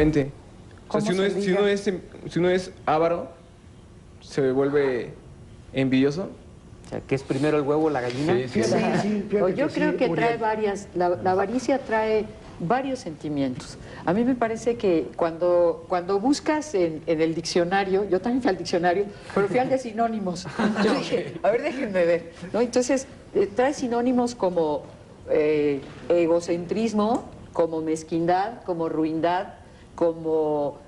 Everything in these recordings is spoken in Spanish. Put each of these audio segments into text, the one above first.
Exactamente. O sea, ¿Cómo se liga? si uno es avaro, se vuelve envidioso. O sea, ¿qué es primero el huevo o la gallina? Sí, sí. O yo creo que trae Uriel. varias, la avaricia trae varios sentimientos. A mí me parece que cuando buscas en el diccionario, yo también fui al diccionario, pero fui al de sinónimos. Yo dije, a ver, déjenme ver, ¿no? Entonces, trae sinónimos como egocentrismo, como mezquindad, como ruindad, como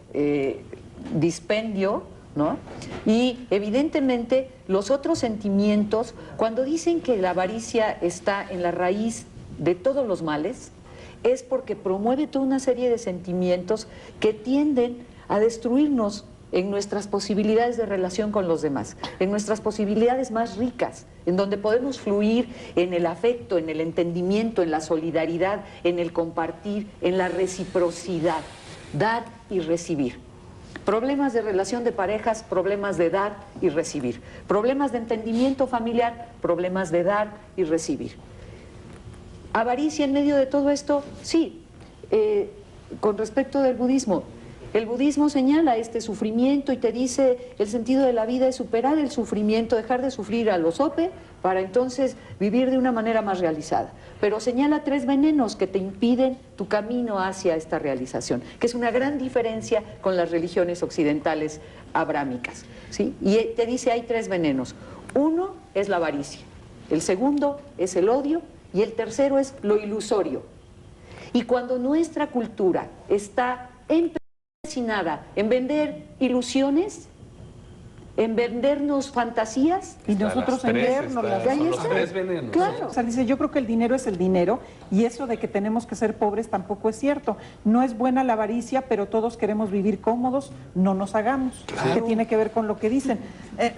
dispendio, ¿no? Y evidentemente los otros sentimientos, cuando dicen que la avaricia está en la raíz de todos los males, es porque promueve toda una serie de sentimientos que tienden a destruirnos en nuestras posibilidades de relación con los demás, en nuestras posibilidades más ricas, en donde podemos fluir en el afecto, en el entendimiento, en la solidaridad, en el compartir, en la reciprocidad, dar y recibir. Problemas de relación de parejas, problemas de dar y recibir. Problemas de entendimiento familiar, problemas de dar y recibir. Avaricia en medio de todo esto, sí. Con respecto del budismo, el budismo señala este sufrimiento y te dice el sentido de la vida es superar el sufrimiento, dejar de sufrir a los sope para entonces vivir de una manera más realizada. Pero señala 3 venenos que te impiden tu camino hacia esta realización, que es una gran diferencia con las religiones occidentales abrámicas, ¿sí? Y te dice hay 3 venenos. Uno es la avaricia, el segundo es el odio y el tercero es lo ilusorio. Y cuando nuestra cultura está empecinada en vender ilusiones, en vendernos fantasías, Y nosotros en vernos las ahí está. 3 venenos. Claro. O sea, dice, yo creo que el dinero es el dinero y eso de que tenemos que ser pobres tampoco es cierto. No es buena la avaricia, pero todos queremos vivir cómodos, no nos hagamos. Que tiene que ver con lo que dicen.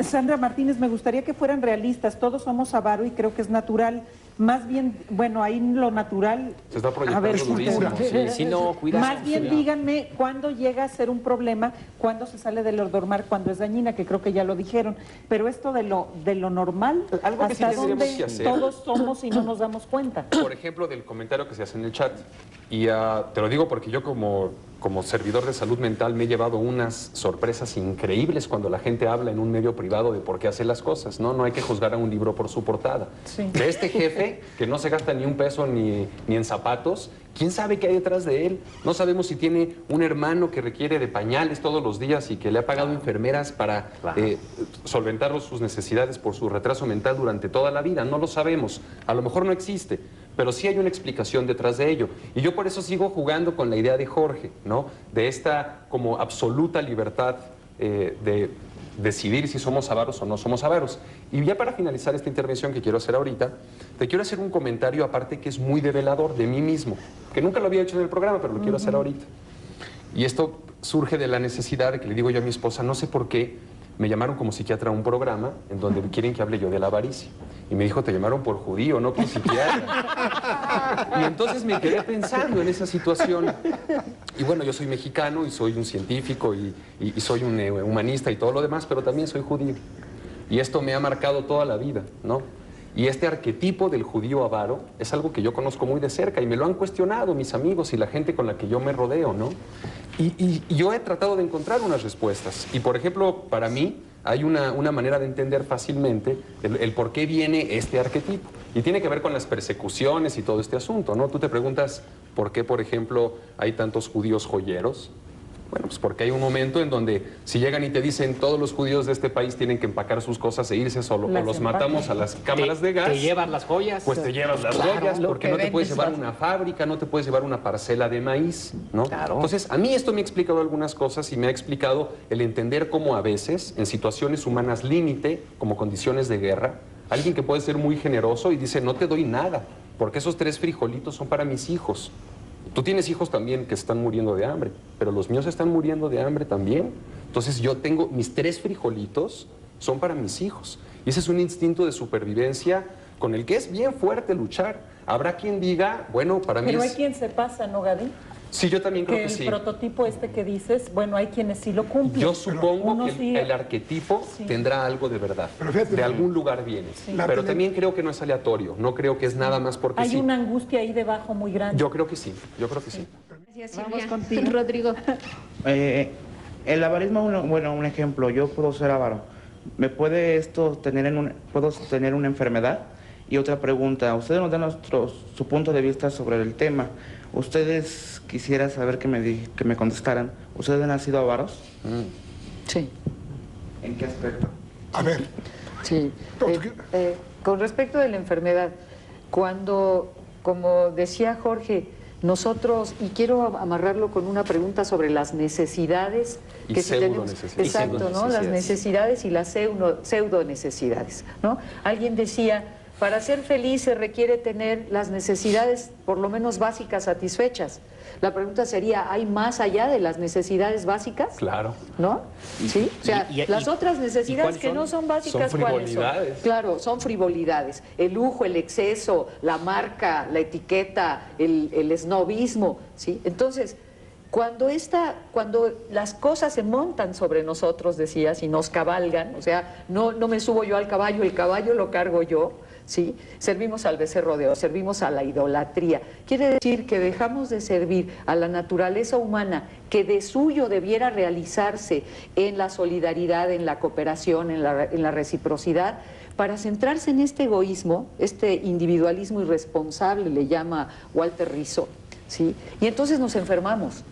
Sandra Martínez, me gustaría que fueran realistas. Todos somos avaro y creo que es natural. Más bien, bueno, ahí lo natural... Se está proyectando a ver, durísimo. Sí, sí, no, cuidado. Más bien díganme cuándo llega a ser un problema, cuándo se sale del normal, cuándo es dañina, que creo que ya lo dijeron. Pero esto de lo normal, Algo que sí hasta tendríamos dónde que hacer. todos somos y no nos damos cuenta. Por ejemplo, del comentario que se hace en el chat. Y te lo digo porque yo como servidor de salud mental me he llevado unas sorpresas increíbles cuando la gente habla en un medio privado de por qué hace las cosas, ¿no? No hay que juzgar a un libro por su portada. Sí. De este jefe, que no se gasta ni un peso ni en zapatos, ¿quién sabe qué hay detrás de él? No sabemos si tiene un hermano que requiere de pañales todos los días y que le ha pagado enfermeras para solventar sus necesidades por su retraso mental durante toda la vida. No lo sabemos. A lo mejor no existe, pero sí hay una explicación detrás de ello. Y yo por eso sigo jugando con la idea de Jorge, ¿no? De esta como absoluta libertad de decidir si somos avaros o no somos avaros. Y ya para finalizar esta intervención que quiero hacer ahorita, te quiero hacer un comentario aparte que es muy develador de mí mismo, que nunca lo había hecho en el programa, pero lo quiero hacer ahorita. Y esto surge de la necesidad de que le digo yo a mi esposa, no sé por qué, me llamaron como psiquiatra a un programa en donde quieren que hable yo de la avaricia. Y me dijo, te llamaron por judío, no por psiquiatra. Y entonces me quedé pensando en esa situación. Y bueno, yo soy mexicano y soy un científico y soy un humanista y todo lo demás, pero también soy judío. Y esto me ha marcado toda la vida, ¿no? Y este arquetipo del judío avaro es algo que yo conozco muy de cerca y me lo han cuestionado mis amigos y la gente con la que yo me rodeo, ¿no? Y yo he tratado de encontrar unas respuestas. Y, por ejemplo, para mí hay una manera de entender fácilmente el por qué viene este arquetipo. Y tiene que ver con las persecuciones y todo este asunto, ¿no? Tú te preguntas por qué, por ejemplo, hay tantos judíos joyeros. Bueno, pues porque hay un momento en donde si llegan y te dicen todos los judíos de este país tienen que empacar sus cosas e irse solo, o los matamos a las cámaras de gas. ¿Te llevas las joyas? Pues te llevas las Claro, joyas, lo porque que no te puedes vendes llevar vas- una fábrica, no te puedes llevar una parcela de maíz, ¿no? Claro. Entonces, a mí esto me ha explicado algunas cosas y me ha explicado el entender cómo a veces, en situaciones humanas límite, como condiciones de guerra, alguien que puede ser muy generoso y dice, no te doy nada, porque esos 3 frijolitos son para mis hijos. Tú tienes hijos también que están muriendo de hambre, pero los míos están muriendo de hambre también. Entonces yo tengo mis 3 frijolitos, son para mis hijos. Y ese es un instinto de supervivencia con el que es bien fuerte luchar. Habrá quien diga, bueno, para mí Pero hay es... quien se pasa, ¿no, Gaby? Sí, yo también creo Que que el sí. prototipo este que dices, bueno, hay quienes sí lo cumplen. Yo supongo Unos que sí- el arquetipo Sí. tendrá algo de verdad. Pero fíjate, de algún lugar viene. Pero también creo que no es aleatorio. No creo que es nada más porque Hay sí. una angustia ahí debajo muy grande. Yo creo que sí. Yo creo que sí. Gracias, Vamos Silvia. contigo. Rodrigo. El avarismo, un ejemplo, yo puedo ser avaro. ¿Me puede esto puedo tener una enfermedad? Y otra pregunta, ustedes nos dan su punto de vista sobre el tema. Ustedes quisiera saber que me contestaran, ¿ustedes han sido avaros? Sí. ¿En qué aspecto? A ver, Sí. No, Con respecto de la enfermedad, cuando, como decía Jorge, nosotros, y quiero amarrarlo con una pregunta sobre las necesidades Y que si tenemos, pseudonecesidades. exacto, ¿no? Las necesidades y las pseudo necesidades, ¿no? Alguien decía, para ser feliz se requiere tener las necesidades por lo menos básicas satisfechas. La pregunta sería, ¿hay más allá de las necesidades básicas? Claro. ¿No? ¿Sí? O sea, las otras necesidades ¿y que cuáles no son básicas, Son ¿cuáles son? frivolidades. Claro, son frivolidades. El lujo, el exceso, la marca, la etiqueta, el esnobismo, ¿sí? Entonces, cuando las cosas se montan sobre nosotros, decías, y nos cabalgan, o sea, no me subo yo al caballo, el caballo lo cargo yo, ¿sí? Servimos al becerro de oro, servimos a la idolatría. Quiere decir que dejamos de servir a la naturaleza humana que de suyo debiera realizarse en la solidaridad, en la cooperación, en la reciprocidad, para centrarse en este egoísmo, este individualismo irresponsable, le llama Walter Rizzo, ¿sí? Y entonces nos enfermamos.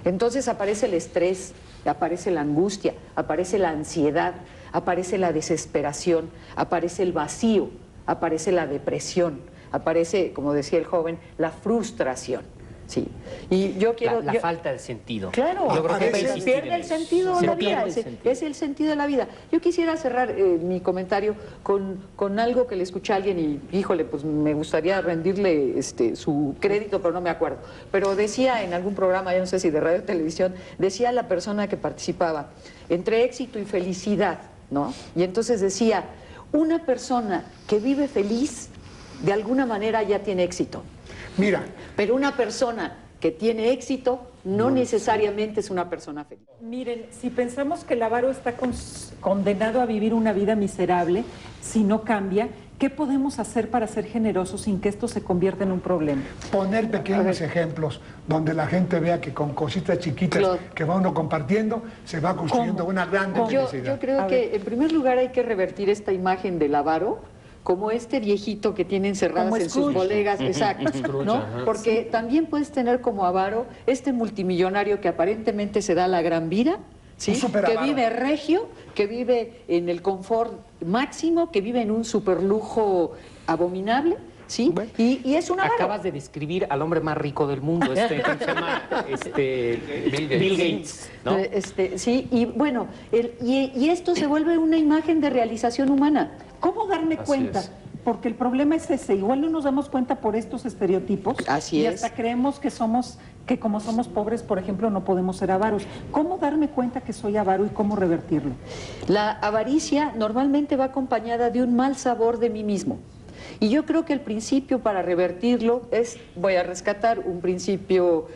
Entonces aparece el estrés, aparece la angustia, aparece la ansiedad, aparece la desesperación, aparece el vacío, aparece la depresión, aparece, como decía el joven, la frustración. Sí. Y yo quiero... La falta de sentido. Claro, Yo creo que pierde el sentido de la vida, es el sentido de la vida. Yo quisiera cerrar mi comentario con algo que le escuché a alguien y, híjole, pues me gustaría rendirle su crédito, pero no me acuerdo. Pero decía en algún programa, yo no sé si de radio o televisión, decía la persona que participaba, entre éxito y felicidad, ¿no? Y entonces decía, una persona que vive feliz, de alguna manera ya tiene éxito. mira, Pero una persona que tiene éxito no necesariamente es una persona feliz. Miren, si pensamos que el avaro está condenado a vivir una vida miserable, si no cambia, ¿qué podemos hacer para ser generosos sin que esto se convierta en un problema? poner pequeños ejemplos donde la gente vea que con cositas chiquitas Claro. que va uno compartiendo se va construyendo ¿Cómo? una gran Yo felicidad. creo que en primer lugar hay que revertir esta imagen del avaro como este viejito que tiene encerradas Como en sus Scrooge. bodegas, exacto, ¿no? ajá. Porque también puedes tener como avaro este multimillonario que aparentemente se da la gran vida, ¿sí? Un super Que avaro. vive regio, que vive en el confort máximo, que vive en un superlujo abominable, ¿sí? Bueno, y es un avaro. Acabas de describir al hombre más rico del mundo, ¿cómo se llama? Bill Gates, ¿no? Sí, y bueno, y esto se vuelve una imagen de realización humana. ¿Cómo darme Así cuenta? es. Porque el problema es ese, igual no nos damos cuenta por estos estereotipos Así y es. hasta creemos que como somos pobres, por ejemplo, no podemos ser avaros. ¿Cómo darme cuenta que soy avaro y cómo revertirlo? La avaricia normalmente va acompañada de un mal sabor de mí mismo. Y yo creo que el principio para revertirlo es, voy a rescatar un principio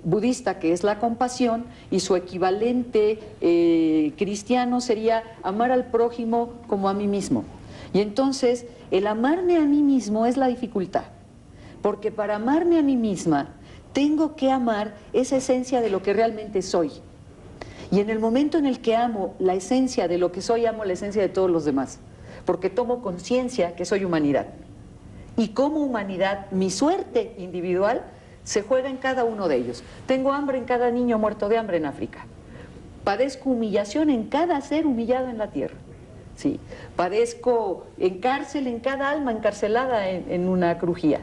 budista que es la compasión y su equivalente cristiano sería amar al prójimo como a mí mismo. Y entonces el amarme a mí mismo es la dificultad, porque para amarme a mí misma tengo que amar esa esencia de lo que realmente soy. Y en el momento en el que amo la esencia de lo que soy, amo la esencia de todos los demás, porque tomo conciencia que soy humanidad. Y como humanidad, mi suerte individual se juega en cada uno de ellos. Tengo hambre en cada niño muerto de hambre en África. Padezco humillación en cada ser humillado en la tierra. Sí. Padezco en cárcel en cada alma encarcelada en una crujía.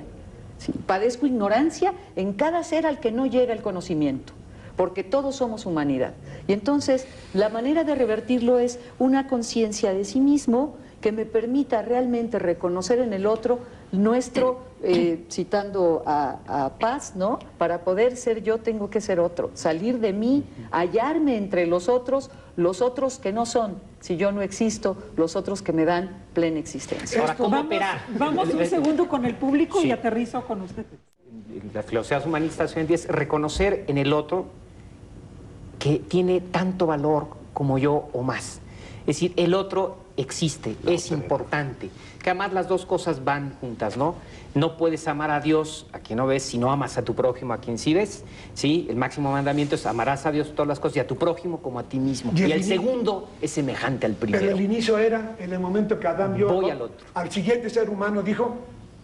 Sí. Padezco ignorancia en cada ser al que no llega el conocimiento, porque todos somos humanidad. Y entonces la manera de revertirlo es una conciencia de sí mismo que me permita realmente reconocer en el otro nuestro, citando a Paz, ¿no? Para poder ser yo tengo que ser otro, salir de mí, hallarme entre los otros que no son, si yo no existo, los otros que me dan plena existencia. Ahora, ¿cómo Vamos, operar? vamos un segundo con el público Sí. y aterrizo con usted. Las filosofías humanistas hoy en día es reconocer en el otro que tiene tanto valor como yo o más. Es decir, el otro existe, es importante. Que además las dos cosas van juntas, ¿no? No puedes amar a Dios a quien no ves si no amas a tu prójimo a quien sí ves, ¿sí? El máximo mandamiento es amarás a Dios todas las cosas y a tu prójimo como a ti mismo. Y el segundo es semejante al primero. Pero el inicio era en el momento que Adán vio Voy al otro. al siguiente ser humano, dijo,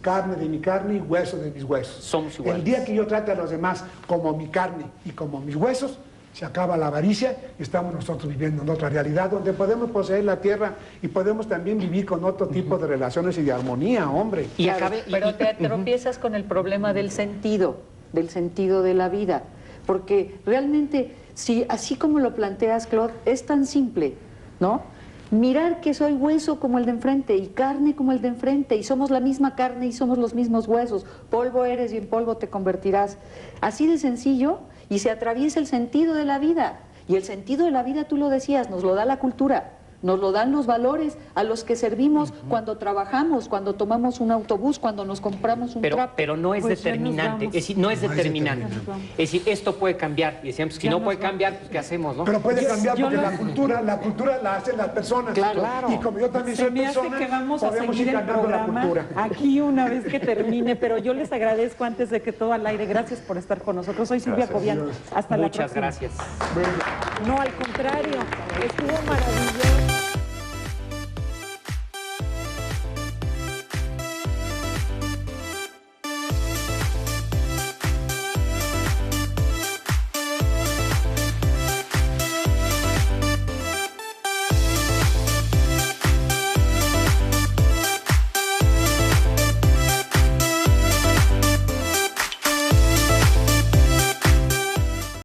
carne de mi carne y hueso de mis huesos. Somos iguales. El día que yo trate a los demás como mi carne y como mis huesos, se acaba la avaricia y estamos nosotros viviendo en otra realidad donde podemos poseer la tierra y podemos también vivir con otro tipo de relaciones y de armonía, hombre. Y Claro, acabe, pero te tropiezas con el problema del sentido de la vida. Porque realmente, si así como lo planteas, Claude, es tan simple, ¿no? Mirar que soy hueso como el de enfrente y carne como el de enfrente y somos la misma carne y somos los mismos huesos. Polvo eres y en polvo te convertirás. Así de sencillo, y se atraviesa el sentido de la vida. Y el sentido de la vida, tú lo decías, nos lo da la cultura. Nos lo dan los valores a los que servimos cuando trabajamos, cuando tomamos un autobús, cuando nos compramos un trapo. pero no es Pues ya nos determinante, vamos. es decir, no es No es determinante. determinante. Es decir, esto puede cambiar. Y decíamos, si Ya no nos puede vamos. cambiar, pues ¿qué hacemos, no? Pero puede cambiar yo porque no- la cultura la hacen las personas. Claro. Y como yo también Se soy me hace persona, que vamos a podemos seguir ir el cambiando la programa cultura. aquí una vez que termine, pero yo les agradezco antes de que todo al aire. Gracias por estar con nosotros. Soy Silvia Cobian. Hasta la Muchas próxima. gracias. No, al contrario, estuvo maravilloso.